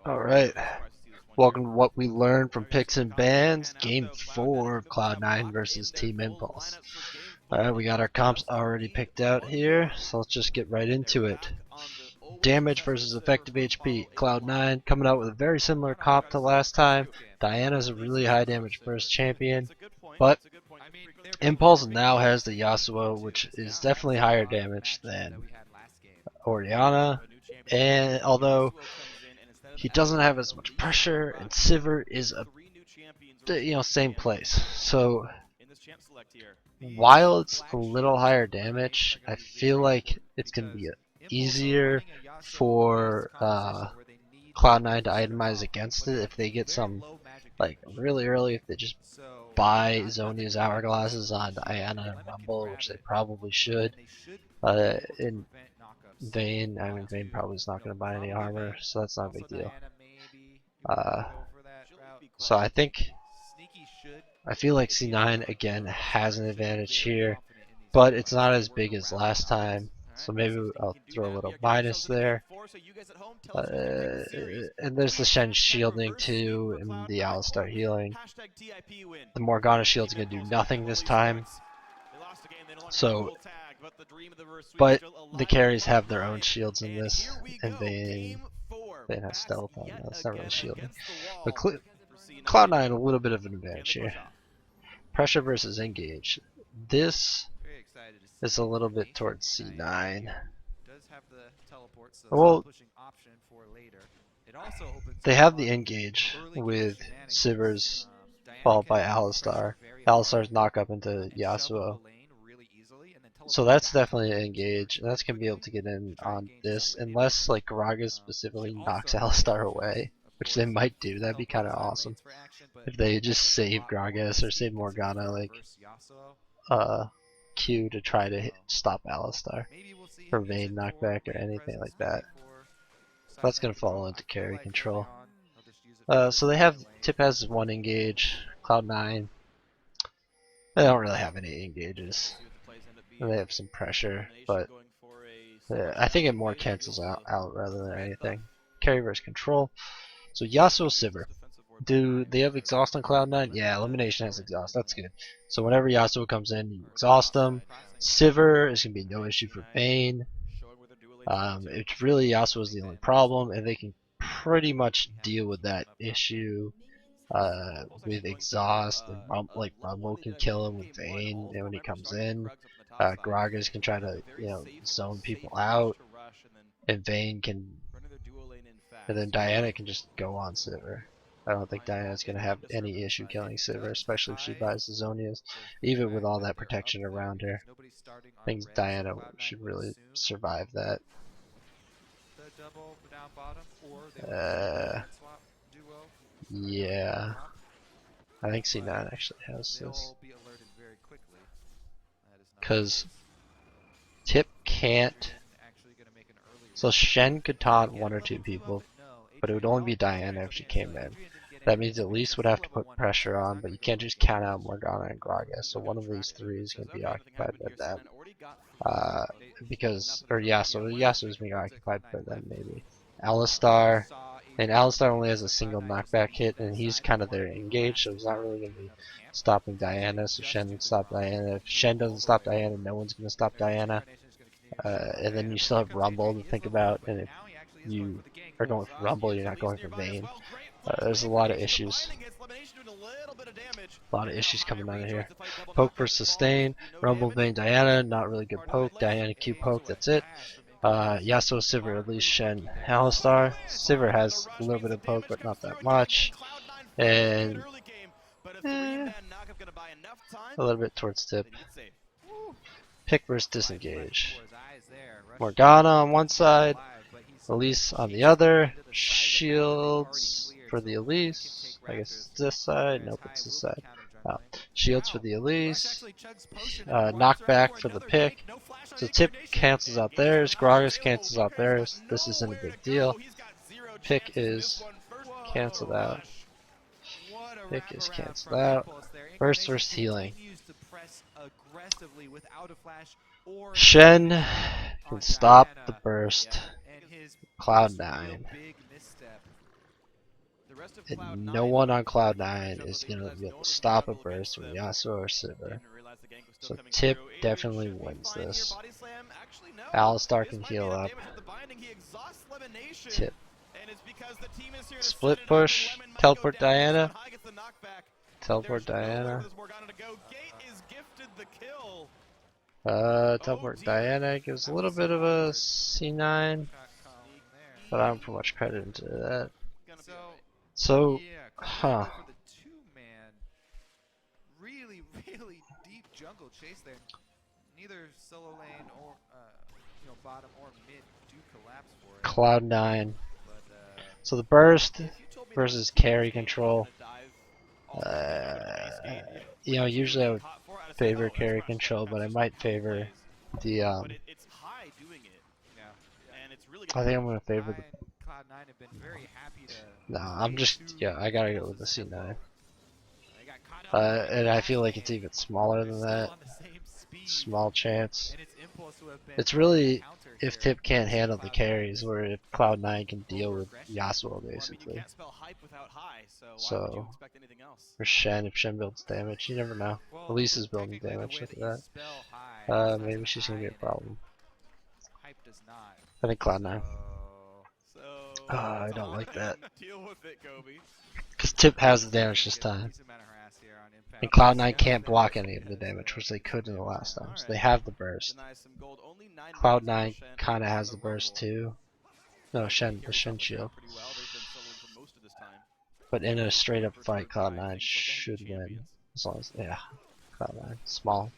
Alright, welcome to what we learned from picks and bans, game 4 of Cloud9 versus Team Impulse. Alright, we got our comps already picked out here, so let's just get right into it. Damage versus effective HP. Cloud9 coming out with a very similar comp to last time. Diana's a really high damage burst champion, but Impulse now has the Yasuo, which is definitely higher damage than Orianna, and although he doesn't have as much pressure, and Sivir is a same place. So while it's a little higher damage, I feel like it's gonna be easier for Cloud9 to itemize against it if they get some like really early. If they just buy Zhonya's hourglasses on Diana and Rumble, which they probably should. In Vayne, I mean Vayne probably is not going to buy any armor, so that's not a big deal. So I feel like C9 again has an advantage here, but it's not as big as last time. So maybe I'll throw a little minus there. And there's the Shen shielding too, and the Alistar healing. The Morgana shield's going to do nothing this time. So, but the carries have their own shields in this, and Vayne has stealth on that. It's not really shielding. But Cloud9 a little bit of an advantage here. Pressure versus engage. This is a little bit towards C9. Well, they have the engage with Sivir's followed by Alistar. Alistar's knock up into Yasuo. So that's definitely an engage, and that's gonna be able to get in on this, unless like Gragas specifically knocks Alistar away, which they might do. That'd be kind of awesome if they just save Gragas or save Morgana, like Q to try to stop Alistar or Vayne knockback or anything like that. That's gonna fall into carry control. So they have Tip has one engage, Cloud9. They don't really have any engages. They have some pressure, but I think it more cancels out rather than anything. Carry versus control. So Yasuo Sivir. Do they have exhaust on Cloud9? Yeah, elimination has exhaust. That's good. So whenever Yasuo comes in, you exhaust them. Sivir is gonna be no issue for Vayne. It's really Yasuo is the only problem, and they can pretty much deal with that issue with exhaust. And Rumble can kill him with Vayne, and when he comes in, Gragas can try to zone people out, and Vayne can, and then Diana can just go on Sivir. I don't think Diana's going to have any issue killing Sivir, especially if she buys the Zhonya's, even with all that protection around her. I think Diana should really survive that. Yeah. I think C9 actually has this. Because Tip can't. So Shen could taunt one or two people, but it would only be Diana if she came in. That means at least would have to put pressure on, but you can't just count out Morgana and Gragas. So one of these three is going to be occupied by them. So Yasuo is being occupied by them maybe. Alistar, and Alistar only has a single knockback hit, and he's kind of there engaged, so he's not really going to be stopping Diana. So Shen can stop Diana. If Shen doesn't stop Diana, no one's going to stop Diana. And then you still have Rumble to think about, and if you are going for Rumble, you're not going for Vayne. There's a lot of issues. A lot of issues coming out of here. Poke versus sustain. Rumble, Vayne, Diana. Not really good poke. Diana Q poke. That's it. Yasuo, Sivir, at least Shen, Alistar. Sivir has a little bit of poke, but not that much. And a little bit towards Tip. Pick versus disengage. Morgana on one side, Elise on the other. Shields for the Elise. I guess it's this side. Nope, it's this side. Shields for the Elise. Knockback for the pick. So Tip cancels out theirs. Gragas cancels out theirs. This isn't a big deal. Pick is cancelled out. Pick is cancelled out. Burst versus healing. Shen can stop the burst Cloud9. And no one on Cloud9 is going to be able to stop a burst from Yasuo or Sivir. So Tip definitely wins this. Alistar can heal up. Tip. Split push. Teleport Diana. Teleport Diana. Teleport Diana gives a little bit of a C9, but I don't put much credit into that. So, huh. Really deep jungle chase there. Neither solo lane or bottom or mid do collapse for it. Cloud9. So the burst versus carry control. Usually I would favor carry control, but I might favor the I think I'm gonna favor the. No, I gotta go with the C9. And I feel like it's even smaller than that. Small chance. It's really if Tip can't handle the carries, where if Cloud9 can deal with Yasuo basically. So for Shen, if Shen builds damage, you never know. Elise is building damage. Look at that. Maybe she's gonna be a problem. I think Cloud9. I don't like that. Because Tip has the damage this time. And Cloud9 can't block any of the damage, which they could in the last times. They have the burst. Cloud9 kind of has the burst too. No, the Shen shield. But in a straight up fight, Cloud9 should win. As long as, yeah, Cloud9. Small.